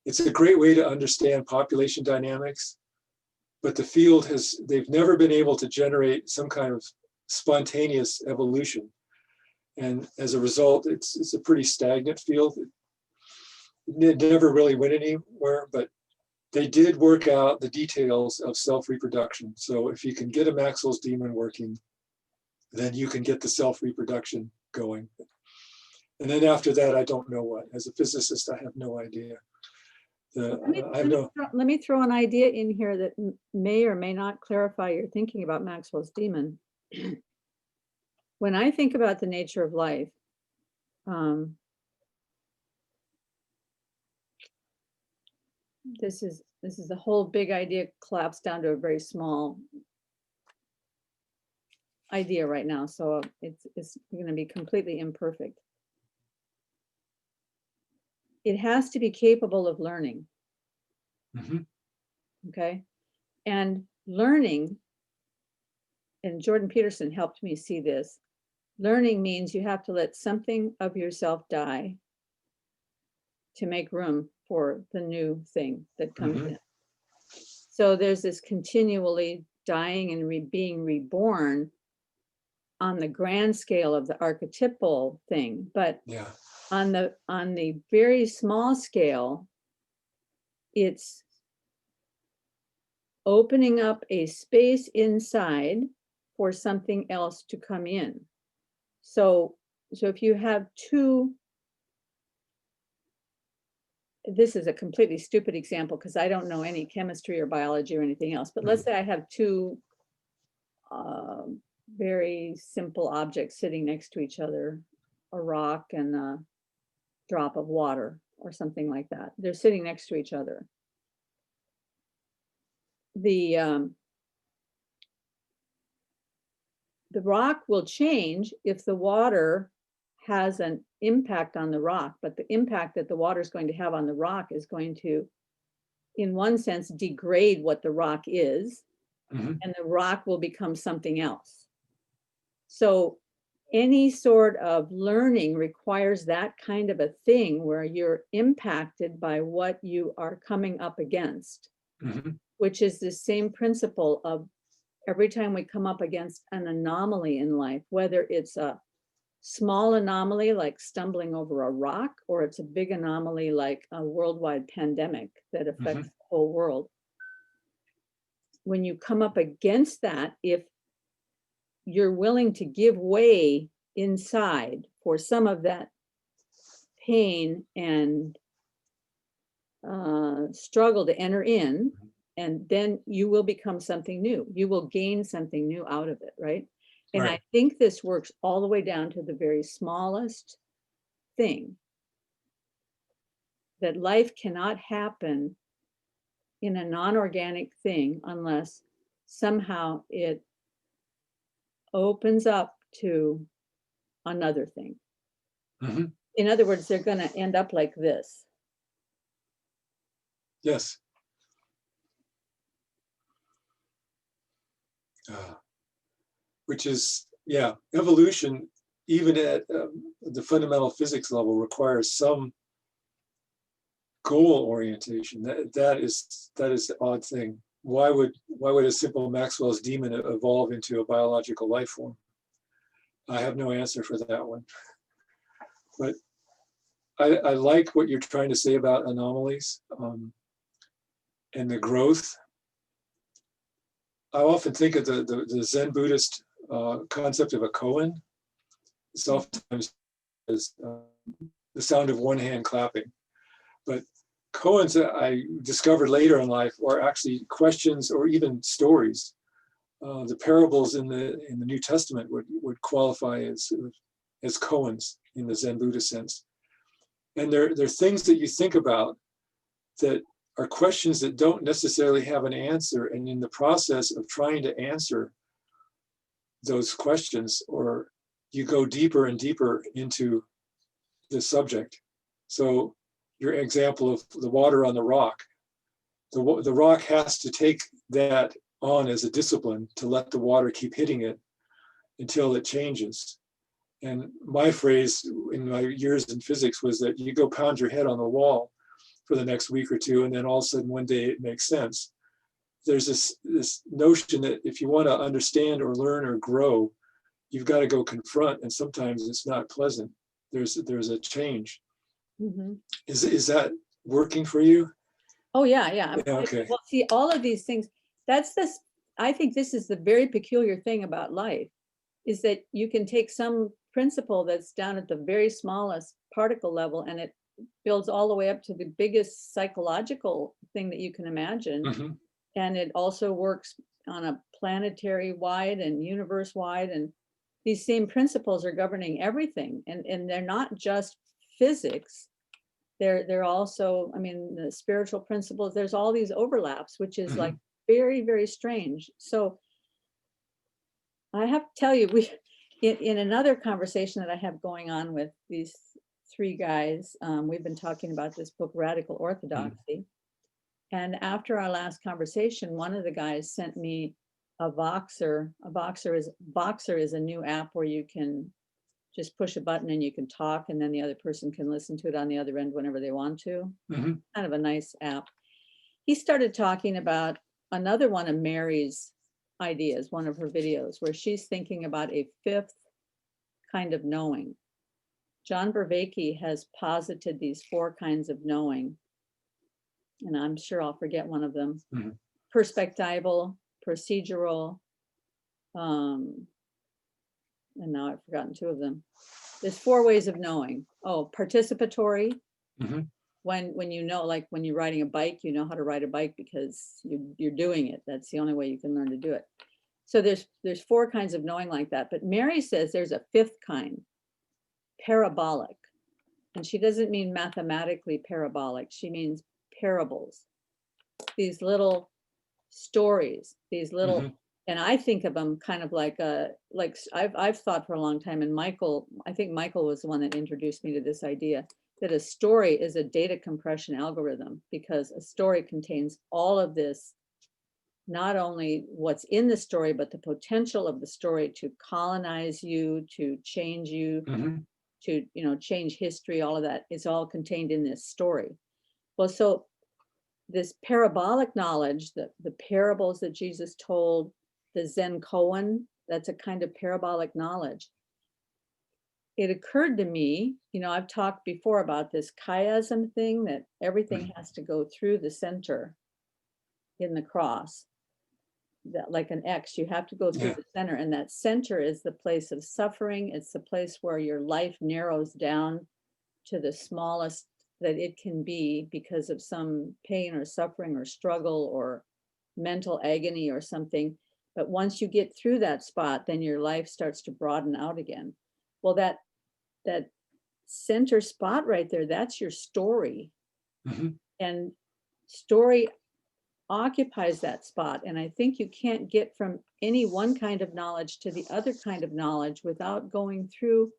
it's a great way to understand population dynamics. But the field they've never been able to generate some kind of spontaneous evolution. And as a result, it's a pretty stagnant field. It never really went anywhere, but they did work out the details of self-reproduction. So if you can get a Maxwell's demon working, then you can get the self-reproduction going. And then after that, I don't know what. As a physicist, I have no idea. Let me throw an idea in here that may or may not clarify your thinking about Maxwell's demon. When I think about the nature of life, this is the whole big idea collapsed down to a very small idea right now. So it's going to be completely imperfect. It has to be capable of learning. Mm-hmm. Okay. And learning, and Jordan Peterson helped me see this, learning means you have to let something of yourself die to make room for the new thing that comes in. So there's this continually dying and being reborn on the grand scale of the archetypal thing, but on the very small scale, it's opening up a space inside for something else to come in. So if you have two, this is a completely stupid example because I don't know any chemistry or biology or anything else, but let's say I have two very simple objects sitting next to each other, a rock and a drop of water or something like that. They're sitting next to each other. the rock will change if the water has an impact on the rock, but the impact that the water is going to have on the rock is going to, in one sense, degrade what the rock is, Mhm. and the rock will become something else. So any sort of learning requires that kind of a thing where you're impacted by what you are coming up against, Mhm. which is the same principle of every time we come up against an anomaly in life, whether it's a small anomaly like stumbling over a rock, or it's a big anomaly like a worldwide pandemic that affects Mhm. the whole world. When you come up against that, if you're willing to give way inside for some of that pain and struggle to enter in, and then you will become something new. You will gain something new out of it, right? And Right. I think this works all the way down to the very smallest thing, that life cannot happen in a non-organic thing unless somehow it opens up to another thing. Mhm. In other words, they're going to end up like this. Yes. Uh, which is, yeah, evolution, even at the fundamental physics level, requires some goal orientation. That is the odd thing. Why would a simple Maxwell's demon evolve into a biological life form? I have no answer for that one. But I like what you're trying to say about anomalies and the growth. I often think of the Zen Buddhist concept of a koan. It's oftentimes as the sound of one hand clapping. But koans that I discovered later in life are actually questions or even stories. The parables in the New Testament would qualify as koans in the Zen Buddhist sense. And they're things that you think about that are questions that don't necessarily have an answer. And in the process of trying to answer those questions, or you go deeper and deeper into the subject. So your example of the water on the rock, the rock has to take that on as a discipline to let the water keep hitting it until it changes. And my phrase in my years in physics was that you go pound your head on the wall for the next week or two, and then all of a sudden one day it makes sense. There's this notion that if you want to understand or learn or grow, you've got to go confront, and sometimes it's not pleasant. There's a change. Mm-hmm. Is that working for you? Oh, yeah, yeah. Yeah, okay. Well, see, all of these things, that's this, I think this is the very peculiar thing about life, is that you can take some principle that's down at the very smallest particle level, and it builds all the way up to the biggest psychological thing that you can imagine. Mm-hmm. And it also works on a planetary wide and universe wide. And these same principles are governing everything. And they're not just physics. They're also, I mean, the spiritual principles, there's all these overlaps, which is like very, very strange. So I have to tell you, in another conversation that I have going on with these three guys, we've been talking about this book, Radical Orthodoxy. And after our last conversation, one of the guys sent me a Voxer. Voxer is a new app where you can just push a button and you can talk, and then the other person can listen to it on the other end whenever they want to. Mm-hmm. Kind of a nice app. He started talking about another one of Mary's ideas, one of her videos, where she's thinking about a fifth kind of knowing. John Vervaeke has posited these four kinds of knowing, and I'm sure I'll forget one of them. Mm-hmm. Perspectival, procedural, and now I've forgotten two of them. There's four ways of knowing. Oh, participatory. Mm-hmm. When you know, like when you're riding a bike, you know how to ride a bike because you're doing it. That's the only way you can learn to do it. So there's four kinds of knowing like that. But Mary says there's a fifth kind, parabolic. And she doesn't mean mathematically parabolic. She means parables. These little stories, these little, Mhm. and I think of them kind of like I've thought for a long time, and I think Michael was the one that introduced me to this idea that a story is a data compression algorithm, because a story contains all of this, not only what's in the story, but the potential of the story to colonize you, to change you, Mhm. to, change history. All of that is all contained in this story. Well, so this parabolic knowledge, the parables that Jesus told, the Zen koan, that's a kind of parabolic knowledge. It occurred to me, I've talked before about this chiasm thing, that everything has to go through the center in the cross, that like an X, you have to go through Yeah. the center, and that center is the place of suffering. It's the place where your life narrows down to the smallest that it can be because of some pain or suffering or struggle or mental agony or something. But once you get through that spot, then your life starts to broaden out again. Well, that center spot right there, that's your story. Mhm. And story occupies that spot. And I think you can't get from any one kind of knowledge to the other kind of knowledge without going through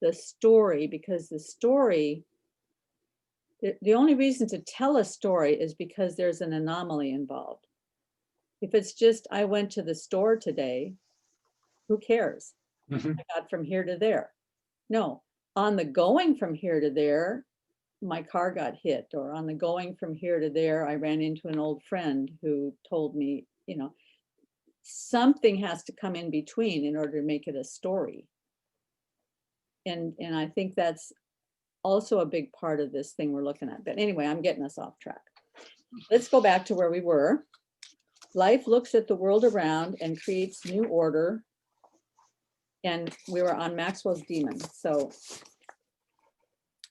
the story, because the story, the only reason to tell a story is because there's an anomaly involved. If it's just, I went to the store today, who cares? Mhm. I got from here to there. No, on the going from here to there, my car got hit, or on the going from here to there, I ran into an old friend who told me, something has to come in between in order to make it a story. And I think that's also a big part of this thing we're looking at. But anyway, I'm getting us off track. Let's go back to where we were. Life looks at the world around and creates new order. And we were on Maxwell's demon. So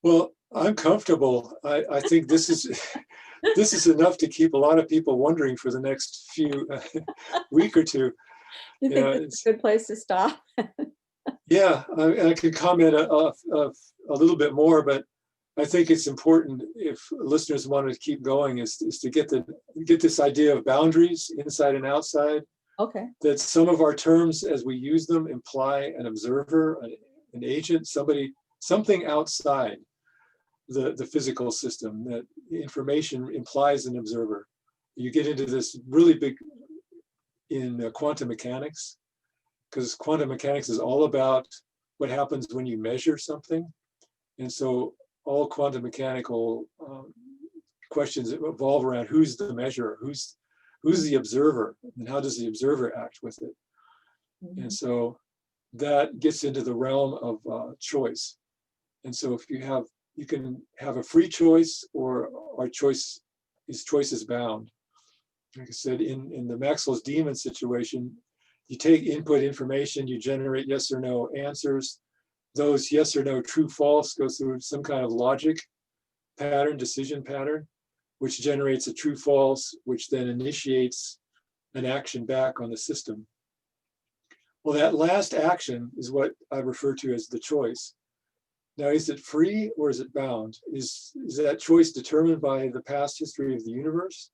Well, I'm comfortable. I think this is this is enough to keep a lot of people wondering for the next few week or two. you You think know, this is a good place to stop? yeah, I could comment a little bit more, but I think it's important, if listeners want to keep going, is to get this idea of boundaries inside and outside. Okay. That some of our terms, as we use them, imply an observer, an agent, something outside the physical system. That information implies an observer. You get into this really big in quantum mechanics, because quantum mechanics is all about what happens when you measure something. And so all quantum mechanical questions revolve around who's the measurer, who's the observer, and how does the observer act with it. And so that gets into the realm of choice. And so if you can have a free choice, or our choice is bound. Like I said, in the Maxwell's demon situation, you take input information, you generate yes or no answers. Those yes or no, true, false goes through some kind of logic pattern, decision pattern, which generates a true, false, which then initiates an action back on the system. Well, that last action is what I refer to as the choice. Now, is it free or is it bound? Is that choice determined by the past history of the universe?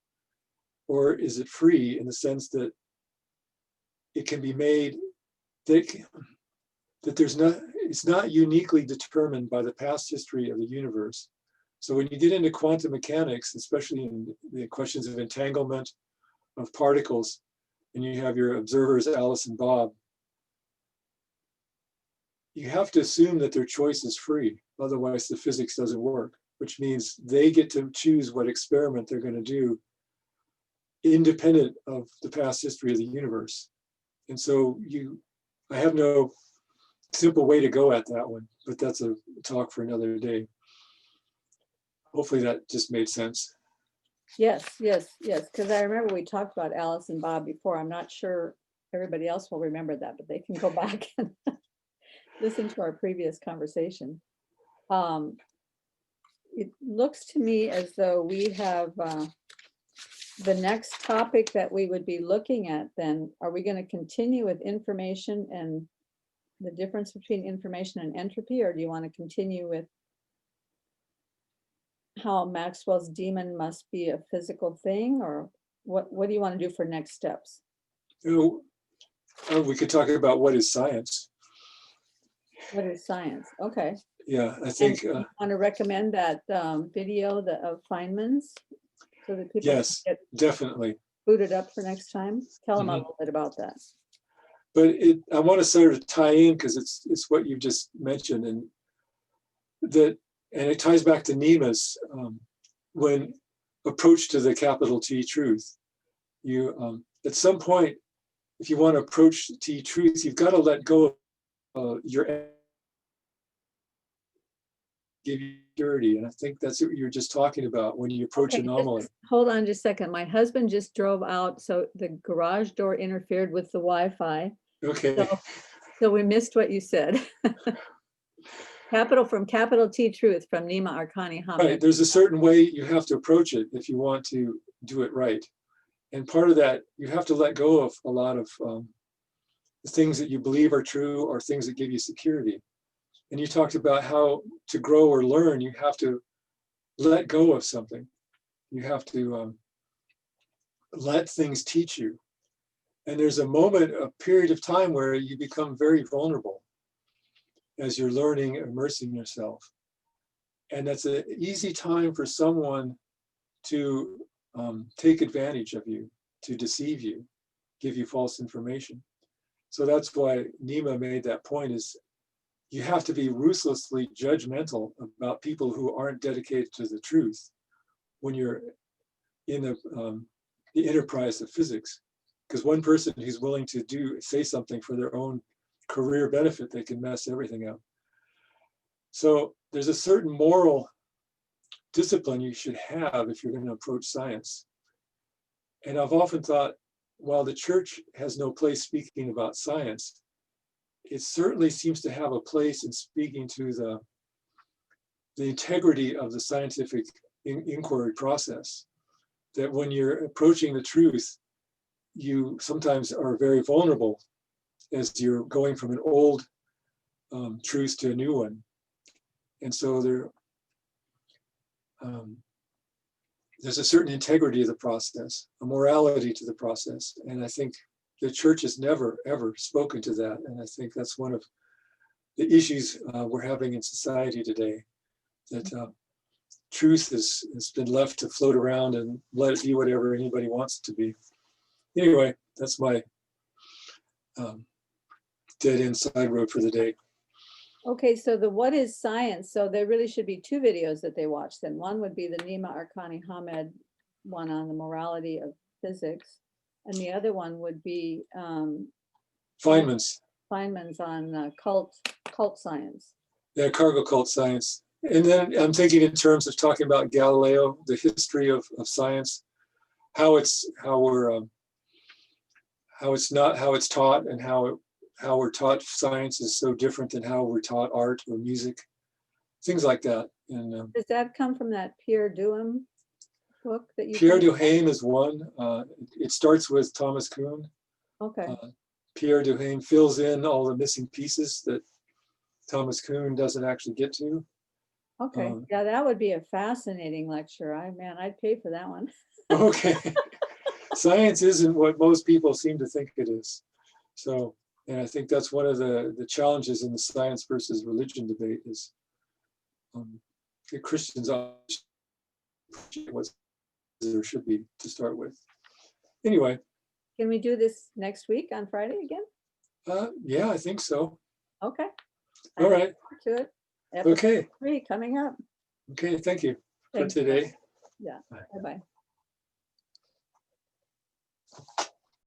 Or is it free in the sense that it can be made, that it's not uniquely determined by the past history of the universe? So when you get into quantum mechanics, especially in the questions of entanglement of particles, and you have your observers, Alice and Bob, you have to assume that their choice is free. Otherwise, the physics doesn't work, which means they get to choose what experiment they're going to do, independent of the past history of the universe. And so I have no simple way to go at that one, but that's a talk for another day. Hopefully that just made sense. Yes, yes, yes. Because I remember we talked about Alice and Bob before. I'm not sure everybody else will remember that, but they can go back and listen to our previous conversation. It looks to me as though we have the next topic that we would be looking at then. Are we going to continue with information and the difference between information and entropy, or do you want to continue with how Maxwell's demon must be a physical thing? Or what do you want to do for next steps? We could talk about what is science. What is science? Okay. Yeah, I And think, you want to recommend that video of Feynman's so that people yes, can get definitely. booted up for next time? Tell them a Mhm. little bit about that. But I want to sort of tie in because it's what you just mentioned, and it ties back to Nema's when approach to the capital T truth. You at some point, if you want to approach T truth, you've got to let go of your give you purity, and I think that's what you're just talking about when you approach Okay, anomaly. hold on just a second. My husband just drove out, so the garage door interfered with the Wi-Fi. Okay. So we missed what you said. Capital T truth from Nima Arcani Hamid. Right. There's a certain way you have to approach it if you want to do it right. And part of that, you have to let go of a lot of the things that you believe are true or things that give you security. And you talked about how to grow or learn, you have to let go of something. You have to let things teach you. And there's a period of time where you become very vulnerable as you're learning, immersing yourself. And that's an easy time for someone to take advantage of you, to deceive you, give you false information. So that's why Nima made that point, is you have to be ruthlessly judgmental about people who aren't dedicated to the truth when you're in the enterprise of physics. Because one person who's willing to say something for their own career benefit, they can mess everything up. So there's a certain moral discipline you should have if you're going to approach science. And I've often thought, while the church has no place speaking about science, it certainly seems to have a place in speaking to the integrity of the scientific inquiry process. That when you're approaching the truth, you sometimes are very vulnerable as you're going from an old truth to a new one. And so there's a certain integrity of the process, a morality to the process. And I think the church has never, ever spoken to that. And I think that's one of the issues we're having in society today, that truth has been left to float around and let it be whatever anybody wants it to be. Anyway, that's my dead end side road for the day. Okay, so the what is science? So there really should be two videos that they watch then. One would be the Nima Arcani Hamed one on the morality of physics. And the other one would be Feynman's on cult science. Yeah, cargo cult science. And then I'm thinking in terms of talking about Galileo, the history of science, how it's taught, and how we're taught science is so different than how we're taught art or music, things like that. And does that come from that Pierre Duhem book that you? Pierre Duhem is one. It starts with Thomas Kuhn. Okay. Pierre Duhem fills in all the missing pieces that Thomas Kuhn doesn't actually get to. Okay. Yeah, that would be a fascinating lecture. I'd pay for that one. Okay. Science isn't what most people seem to think it is. So, and I think that's one of the challenges in the science versus religion debate is the Christians what there should be to start with. Anyway. Can we do this next week on Friday again? Yeah, I think so. Okay. All right. To it. Episode Okay. 3 coming up. Okay, thank you for today. Yeah. Bye-bye.